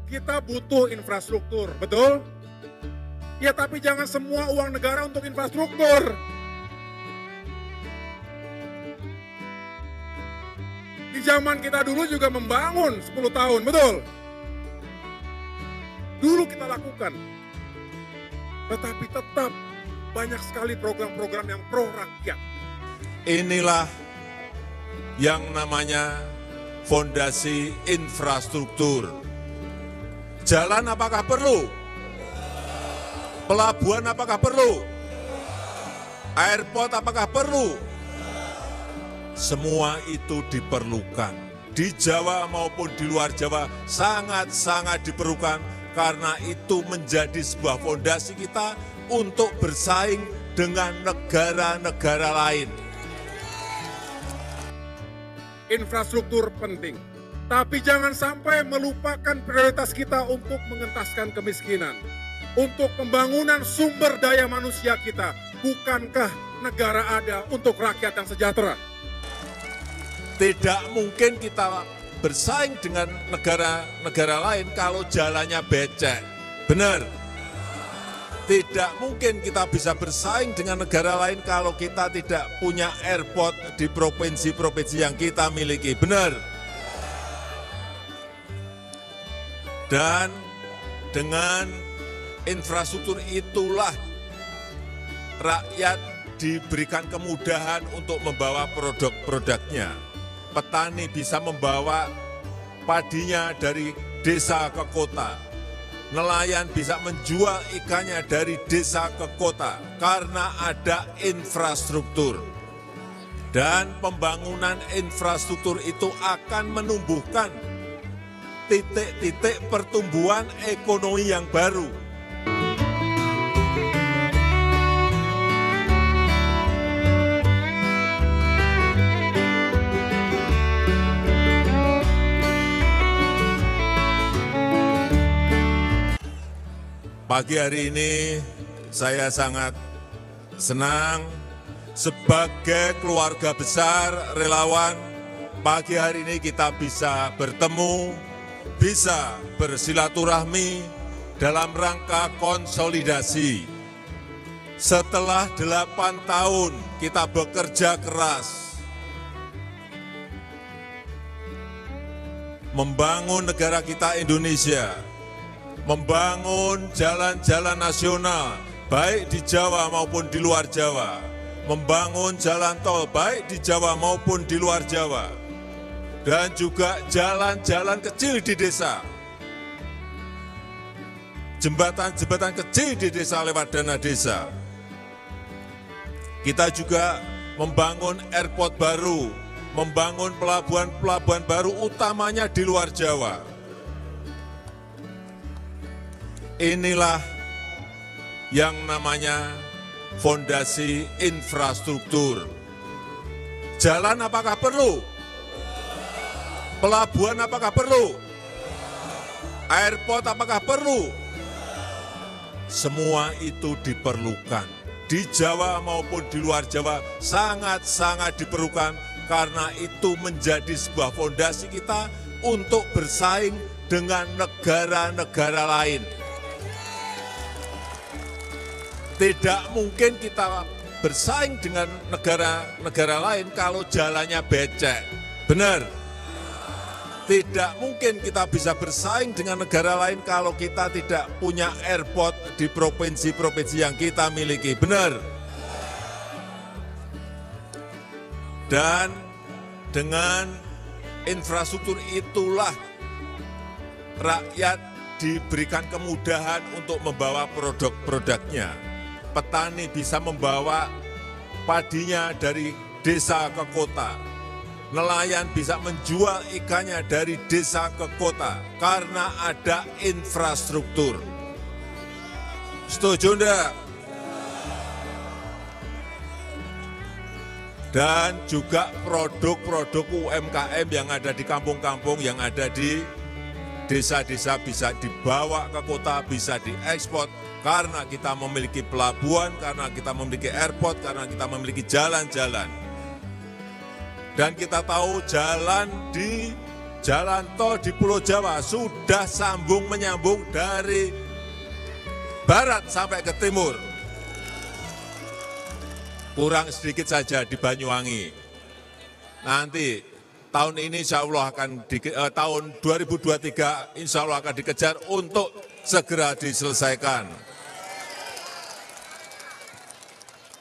kita butuh infrastruktur, betul? Ya, tapi jangan semua uang negara untuk infrastruktur. Di zaman kita dulu juga membangun 10 tahun, betul? Dulu kita lakukan. Tetapi tetap banyak sekali program-program yang pro rakyat. Inilah yang namanya fondasi infrastruktur. Jalan apakah perlu? Pelabuhan apakah perlu? Airport apakah perlu? Semua itu diperlukan. Di Jawa maupun di luar Jawa sangat-sangat diperlukan karena itu menjadi sebuah fondasi kita untuk bersaing dengan negara-negara lain. Infrastruktur penting, tapi jangan sampai melupakan prioritas kita untuk mengentaskan kemiskinan, untuk pembangunan sumber daya manusia kita. Bukankah negara ada untuk rakyat yang sejahtera? Tidak mungkin kita bersaing dengan negara-negara lain kalau jalannya becek. Benar? Tidak mungkin kita bisa bersaing dengan negara lain kalau kita tidak punya airport di provinsi-provinsi yang kita miliki. Benar? Dan dengan infrastruktur itulah rakyat diberikan kemudahan untuk membawa produk-produknya. Petani bisa membawa padinya dari desa ke kota. Nelayan bisa menjual ikannya dari desa ke kota karena ada infrastruktur. Dan pembangunan infrastruktur itu akan menumbuhkan titik-titik pertumbuhan ekonomi yang baru. Pagi hari ini saya sangat senang sebagai keluarga besar relawan. Pagi hari ini kita bisa bertemu, bisa bersilaturahmi dalam rangka konsolidasi. Setelah 8 tahun kita bekerja keras membangun negara kita Indonesia, membangun jalan-jalan nasional, baik di Jawa maupun di luar Jawa, membangun jalan tol baik di Jawa maupun di luar Jawa, dan juga jalan-jalan kecil di desa, jembatan-jembatan kecil di desa lewat dana desa. Kita juga membangun airport baru, membangun pelabuhan-pelabuhan baru utamanya di luar Jawa. Inilah yang namanya fondasi infrastruktur. Jalan apakah perlu? Pelabuhan apakah perlu? Airport apakah perlu? Semua itu diperlukan. Di Jawa maupun di luar Jawa sangat-sangat diperlukan karena itu menjadi sebuah fondasi kita untuk bersaing dengan negara-negara lain. Tidak mungkin kita bersaing dengan negara-negara lain kalau jalannya becek. Benar? Tidak mungkin kita bisa bersaing dengan negara lain kalau kita tidak punya airport di provinsi-provinsi yang kita miliki. Benar? Dan dengan infrastruktur itulah rakyat diberikan kemudahan untuk membawa produk-produknya. Petani bisa membawa padinya dari desa ke kota. Nelayan bisa menjual ikannya dari desa ke kota karena ada infrastruktur. Setuju enggak? Dan juga produk-produk UMKM yang ada di kampung-kampung, yang ada di desa-desa bisa dibawa ke kota, bisa diekspor. Karena kita memiliki pelabuhan, karena kita memiliki airport, karena kita memiliki jalan-jalan. Dan kita tahu jalan di jalan tol di Pulau Jawa sudah sambung menyambung dari barat sampai ke timur. Kurang sedikit saja di Banyuwangi. Nanti tahun ini insya Allah tahun 2023 insya Allah akan dikejar untuk segera diselesaikan.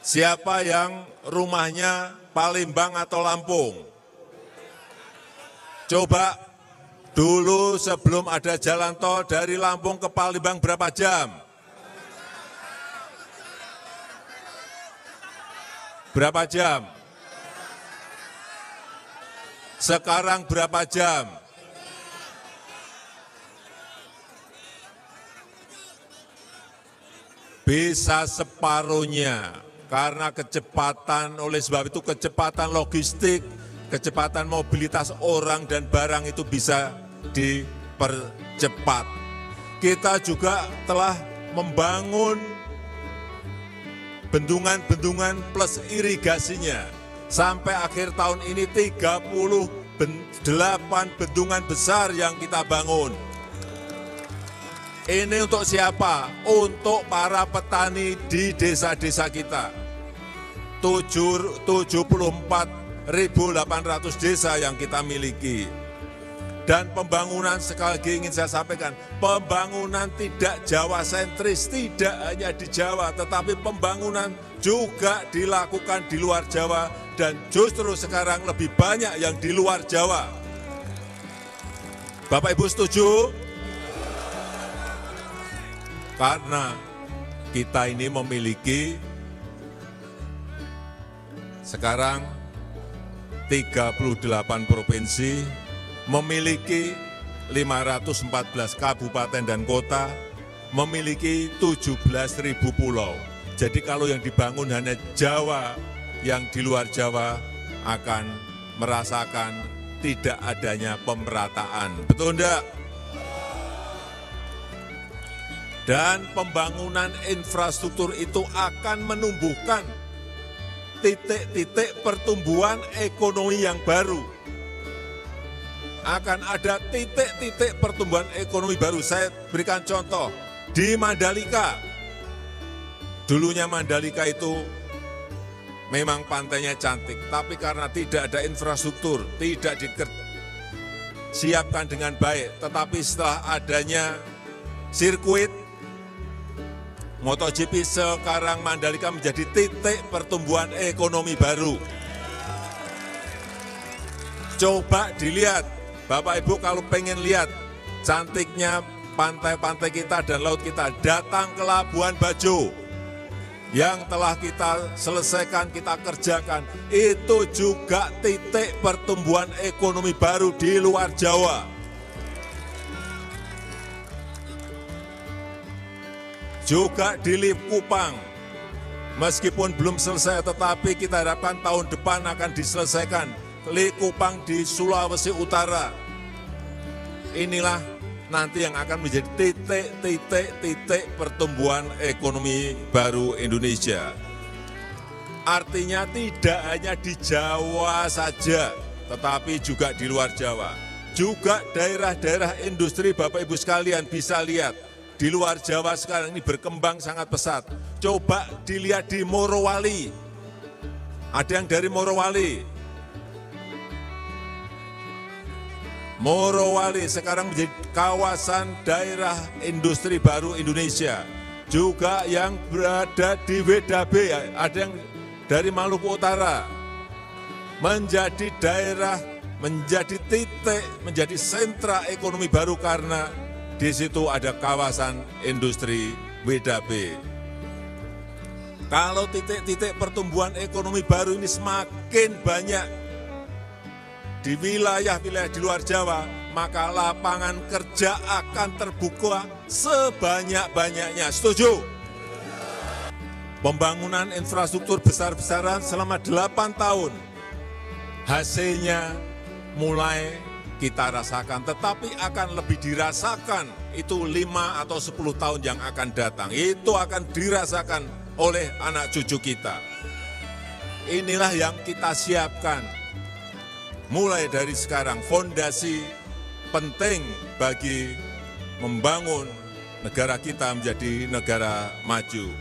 Siapa yang rumahnya Palembang atau Lampung? Coba dulu sebelum ada jalan tol dari Lampung ke Palembang berapa jam? Berapa jam? Sekarang berapa jam? Bisa separuhnya. Karena kecepatan, oleh sebab itu kecepatan logistik, kecepatan mobilitas orang dan barang itu bisa dipercepat. Kita juga telah membangun bendungan-bendungan plus irigasinya. Sampai akhir tahun ini 38 bendungan besar yang kita bangun. Ini untuk siapa? Untuk para petani di desa-desa kita. 74.800 desa yang kita miliki. Dan pembangunan, sekali lagi ingin saya sampaikan, pembangunan tidak Jawa sentris, tidak hanya di Jawa, tetapi pembangunan juga dilakukan di luar Jawa, dan justru sekarang lebih banyak yang di luar Jawa. Bapak Ibu setuju? Karena kita ini memiliki sekarang 38 provinsi, memiliki 514 kabupaten dan kota, memiliki 17.000 pulau. Jadi kalau yang dibangun hanya Jawa, yang di luar Jawa akan merasakan tidak adanya pemerataan. Betul enggak? Dan pembangunan infrastruktur itu akan menumbuhkan titik-titik pertumbuhan ekonomi yang baru. Akan ada titik-titik pertumbuhan ekonomi baru. Saya berikan contoh, di Mandalika. Dulunya Mandalika itu memang pantainya cantik, tapi karena tidak ada infrastruktur, tidak disiapkan dengan baik. Tetapi setelah adanya sirkuit MotoGP, sekarang Mandalika menjadi titik pertumbuhan ekonomi baru. Coba dilihat, Bapak Ibu kalau pengen lihat cantiknya pantai-pantai kita dan laut kita, datang ke Labuan Bajo yang telah kita selesaikan, kita kerjakan. Itu juga titik pertumbuhan ekonomi baru di luar Jawa. Juga di Likupang, meskipun belum selesai, tetapi kita harapkan tahun depan akan diselesaikan. Likupang di Sulawesi Utara. Inilah nanti yang akan menjadi titik-titik pertumbuhan ekonomi baru Indonesia. Artinya tidak hanya di Jawa saja, tetapi juga di luar Jawa. Juga daerah-daerah industri, Bapak Ibu sekalian bisa lihat. Di luar Jawa sekarang ini berkembang sangat pesat. Coba dilihat di Morowali. Ada yang dari Morowali. Morowali sekarang menjadi kawasan daerah industri baru Indonesia. Juga yang berada di WDB, ada yang dari Maluku Utara. Menjadi daerah, menjadi titik, menjadi sentra ekonomi baru karena di situ ada kawasan industri WDB. Kalau titik-titik pertumbuhan ekonomi baru ini semakin banyak di wilayah-wilayah di luar Jawa, maka lapangan kerja akan terbuka sebanyak-banyaknya. Setuju? Pembangunan infrastruktur besar-besaran selama 8 tahun, hasilnya mulai kita rasakan, tetapi akan lebih dirasakan itu 5 atau 10 tahun yang akan datang. Itu akan dirasakan oleh anak cucu kita. Inilah yang kita siapkan. Mulai dari sekarang, fondasi penting bagi membangun negara kita menjadi negara maju.